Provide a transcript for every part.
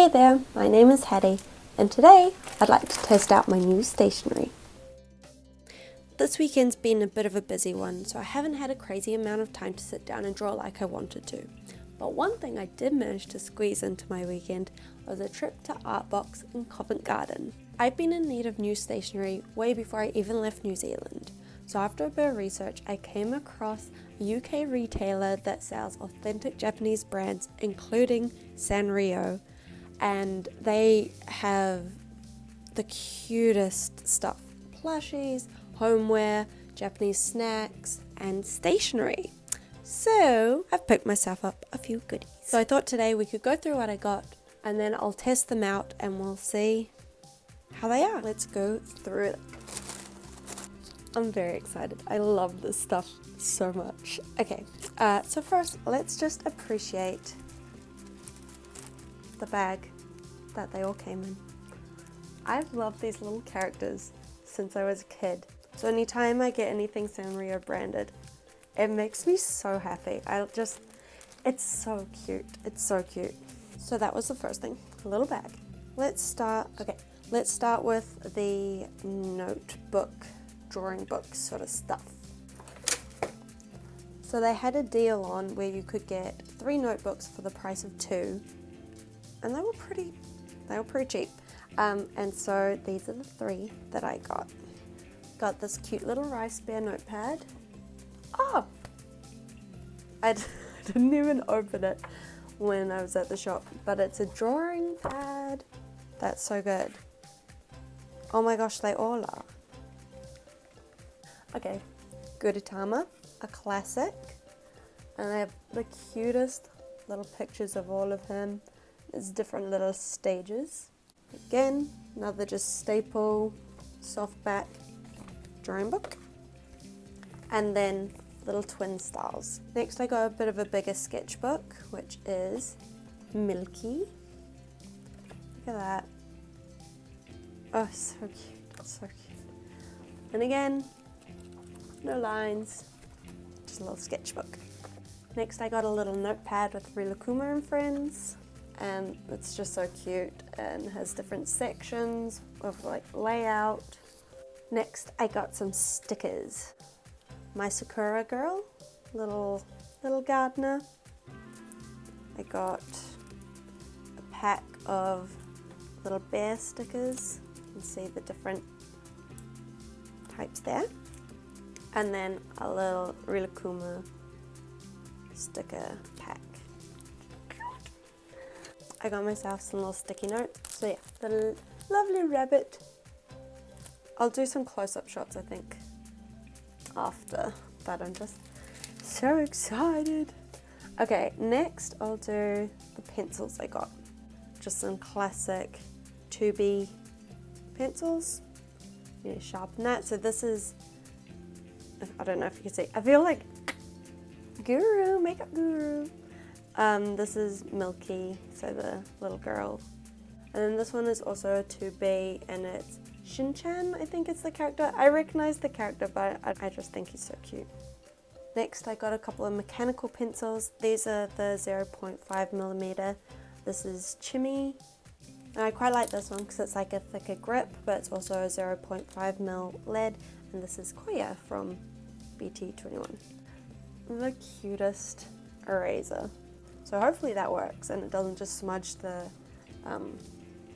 Hey there, my name is Haddie, and today I'd like to test out my new stationery. This weekend's been a bit of a busy one, so I haven't had a crazy amount of time to sit down and draw like I wanted to. But one thing I did manage to squeeze into my weekend was a trip to Artbox in Covent Garden. I've been in need of new stationery way before I even left New Zealand. So after a bit of research, I came across a UK retailer that sells authentic Japanese brands, including Sanrio. And they have the cutest stuff. Plushies, homeware, Japanese snacks, and stationery. So I've picked myself up a few goodies. So I thought today we could go through what I got and then I'll test them out and we'll see how they are. Let's go through it. I'm very excited. I love this stuff so much. Okay, so first let's just appreciate the bag that they all came in. I've loved these little characters since I was a kid. So anytime I get anything Sanrio branded, it makes me so happy. It's so cute. It's so cute. So that was the first thing, a little bag. Let's start with the notebook, drawing book sort of stuff. So they had a deal on where you could get 3 notebooks for the price of 2. And they were pretty cheap. And so these are the 3 that I got. Got this cute little rice bear notepad. Oh! I didn't even open it when I was at the shop, but it's a drawing pad. That's so good. Oh my gosh, they all are. Okay, Gudetama, a classic. And they have the cutest little pictures of all of him. There's different little stages. Again, another just staple, softback drawing book. And then little twin styles. Next I got a bit of a bigger sketchbook, which is Milky. Look at that. Oh, so cute, so cute. And again, no lines, just a little sketchbook. Next I got a little notepad with Rilakuma and Friends. And it's just so cute and has different sections of like layout. Next I got some stickers. My Sakura girl, little gardener. I got a pack of little bear stickers. You can see the different types there. And then a little Rilakuma sticker pack. I got myself some little sticky notes. So yeah, the lovely rabbit. I'll do some close-up shots, I think, after, but I'm just so excited. Okay, next I'll do the pencils I got. Just some classic 2B pencils. You know, sharpen that. So this is, I don't know if you can see, I feel like guru, makeup guru. This is Milky, so the little girl. And then this one is also a 2B and it's Shin-chan, I think it's the character. I recognize the character, but I just think he's so cute. Next I got a couple of mechanical pencils. These are the 0.5mm. This is Chimmy. And I quite like this one because it's like a thicker grip, but it's also a 0.5mm lead. And this is Koya from BT21. The cutest eraser. So hopefully that works and it doesn't just smudge the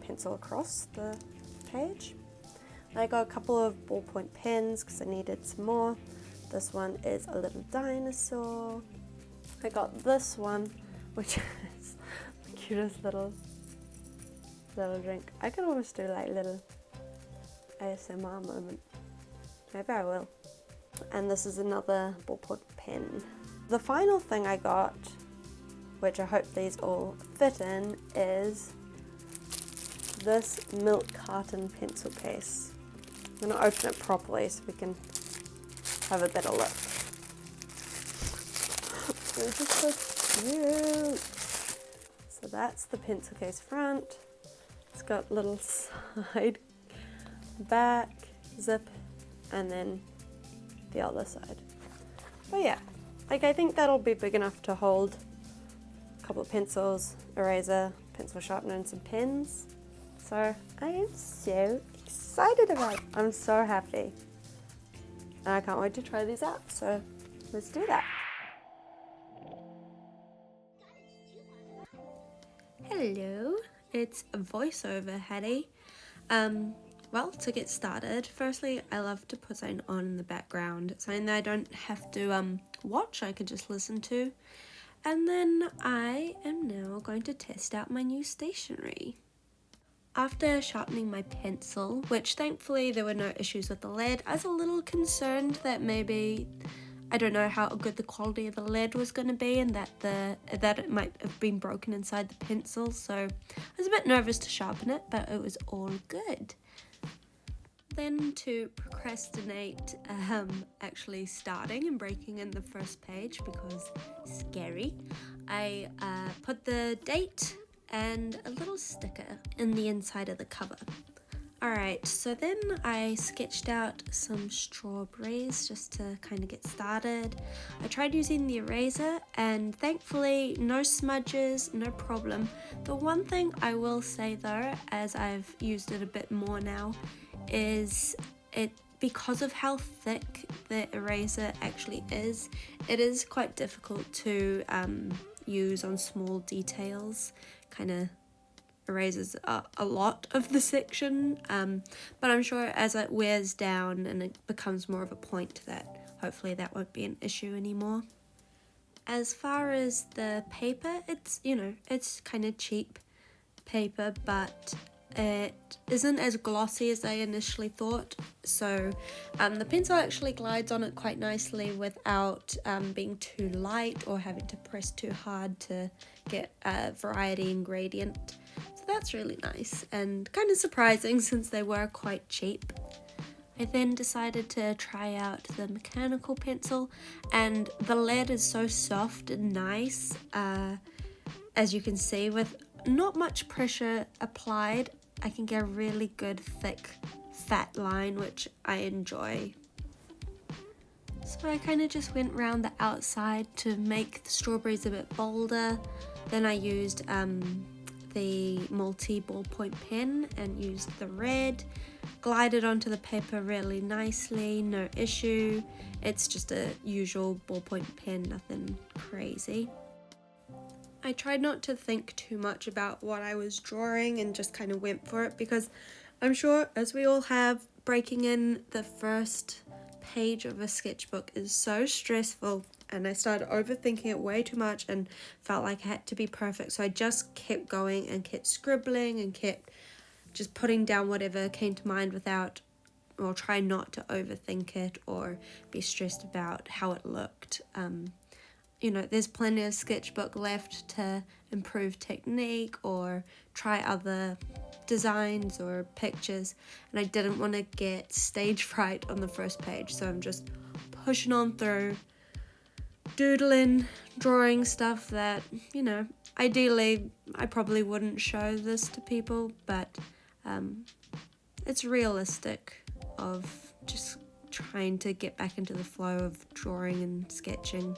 pencil across the page. I got a couple of ballpoint pens because I needed some more. This one is a little dinosaur. I got this one, which is the cutest little drink. I could almost do like a little ASMR moment. Maybe I will. And this is another ballpoint pen. The final thing I got, which I hope these all fit in, is this milk carton pencil case. I'm going to open it properly so we can have a better look. They're just so cute. So that's the pencil case front. It's got little side, back, zip, and then the other side. But yeah, like I think that'll be big enough to hold a couple of pencils, eraser, pencil sharpener and some pens. So I am so excited about it. I'm so happy. And I can't wait to try these out. So let's do that. Hello, it's a voiceover Haddie. Well, to get started, firstly, I love to put something on in the background, something that I don't have to watch, I could just listen to. And then I am now going to test out my new stationery. After sharpening my pencil, which thankfully there were no issues with the lead, I was a little concerned that maybe, I don't know how good the quality of the lead was going to be and that it might have been broken inside the pencil, so I was a bit nervous to sharpen it, but it was all good. Then to procrastinate actually starting and breaking in the first page because scary, I put the date and a little sticker in the inside of the cover. Alright, so then I sketched out some strawberries just to kind of get started. I tried using the eraser and thankfully no smudges, no problem. The one thing I will say though, as I've used it a bit more now, is because of how thick the eraser actually is, it is quite difficult to use on small details. Kind of erases a lot of the section, but I'm sure as it wears down and it becomes more of a point that hopefully that won't be an issue anymore. As far as the paper, it's, you know, it's kind of cheap paper, but it isn't as glossy as I initially thought, so the pencil actually glides on it quite nicely without being too light or having to press too hard to get variety and gradient. So that's really nice and kind of surprising since they were quite cheap. I then decided to try out the mechanical pencil, and the lead is so soft and nice, as you can see, with not much pressure applied. I can get a really good thick fat line, which I enjoy. So I kind of just went round the outside to make the strawberries a bit bolder. Then I used the multi ballpoint pen and used the red, glided onto the paper really nicely, no issue. It's just a usual ballpoint pen, nothing crazy. I tried not to think too much about what I was drawing and just kind of went for it, because I'm sure, as we all have, breaking in the first page of a sketchbook is so stressful, and I started overthinking it way too much and felt like I had to be perfect, so I just kept going and kept scribbling and kept just putting down whatever came to mind without, or try not to overthink it or be stressed about how it looked. You know, there's plenty of sketchbook left to improve technique or try other designs or pictures, and I didn't want to get stage fright on the first page, so I'm just pushing on through, doodling, drawing stuff that, you know, ideally I probably wouldn't show this to people, but it's realistic of just trying to get back into the flow of drawing and sketching.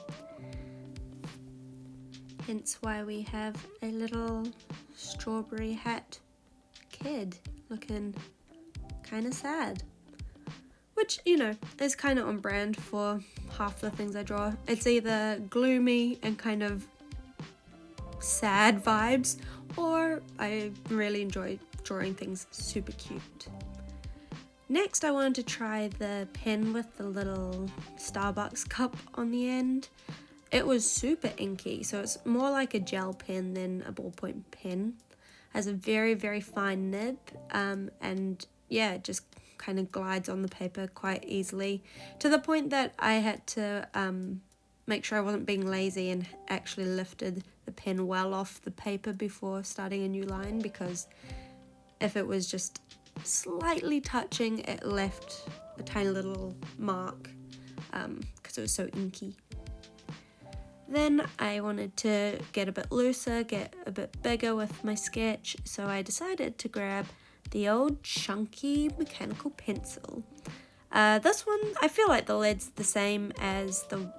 Hence why we have a little strawberry hat kid looking kind of sad. Which, you know, is kind of on brand for half the things I draw. It's either gloomy and kind of sad vibes, or I really enjoy drawing things super cute. Next, I wanted to try the pen with the little Starbucks cup on the end. It was super inky, so it's more like a gel pen than a ballpoint pen. Has a very, very fine nib, and yeah, it just kind of glides on the paper quite easily, to the point that I had to make sure I wasn't being lazy and actually lifted the pen well off the paper before starting a new line, because if it was just slightly touching, it left a tiny little mark because it was so inky. Then I wanted to get a bit looser, get a bit bigger with my sketch, so I decided to grab the old chunky mechanical pencil. This one, I feel like the lead's the same as the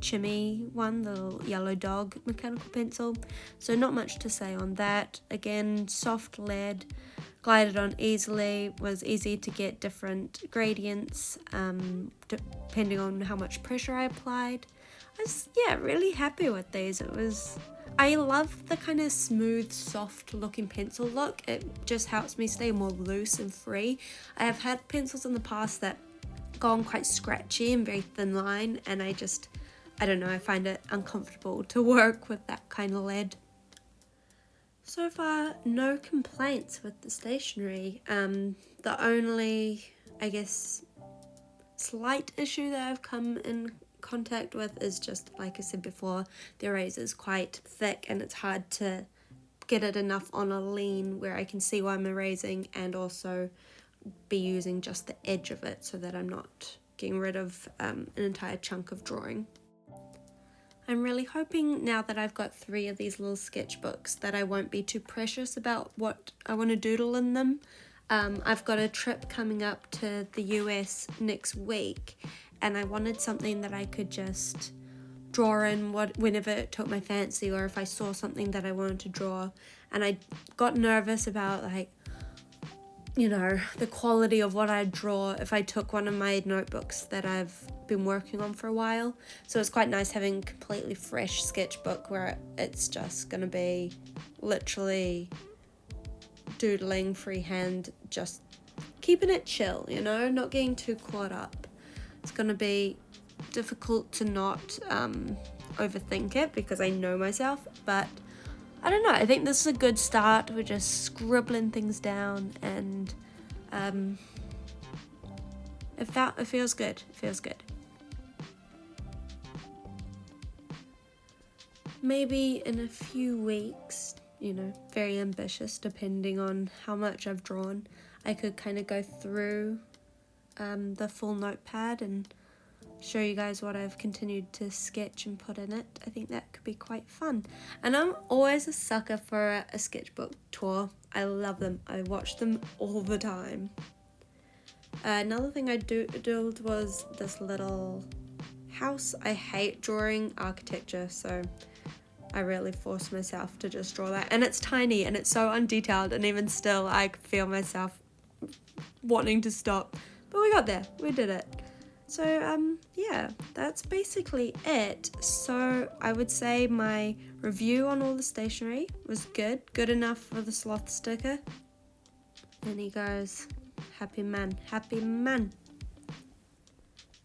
Chimmy one, the little yellow dog mechanical pencil, so not much to say on that. Again, soft lead, glided on easily, was easy to get different gradients depending on how much pressure I applied. I was, really happy with these. I love the kind of smooth, soft looking pencil look. It just helps me stay more loose and free. I have had pencils in the past that go on quite scratchy and very thin line, and I don't know, I find it uncomfortable to work with that kind of lead. So far, no complaints with the stationery. The only, I guess, slight issue that I've come in contact with is just, like I said before, the eraser is quite thick and it's hard to get it enough on a lean where I can see what I'm erasing and also be using just the edge of it so that I'm not getting rid of an entire chunk of drawing. I'm really hoping now that I've got 3 of these little sketchbooks that I won't be too precious about what I want to doodle in them. I've got a trip coming up to the US next week, and I wanted something that I could just draw in whenever it took my fancy, or if I saw something that I wanted to draw. And I got nervous about, like, you know, the quality of what I'd draw if I took one of my notebooks that I've been working on for a while. So it's quite nice having a completely fresh sketchbook where it's just going to be literally doodling freehand, just keeping it chill, you know, not getting too caught up. It's going to be difficult to not overthink it because I know myself, but I don't know, I think this is a good start. We're just scribbling things down, and it feels good. It feels good. Maybe in a few weeks, you know, very ambitious depending on how much I've drawn, I could kind of go through the full notepad and show you guys what I've continued to sketch and put in it. I think that could be quite fun. And I'm always a sucker for a sketchbook tour. I love them. I watch them all the time. Another thing I doodled was this little house. I hate drawing architecture, so I really forced myself to just draw that. And it's tiny and it's so undetailed, and even still I feel myself wanting to stop. But we got there. We did it. So yeah, that's basically it. So I would say my review on all the stationery was good enough for the sloth sticker. And he goes, happy man.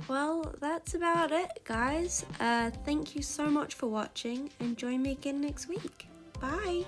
Well, that's about it, guys. Thank you so much for watching, and join me again next week. Bye.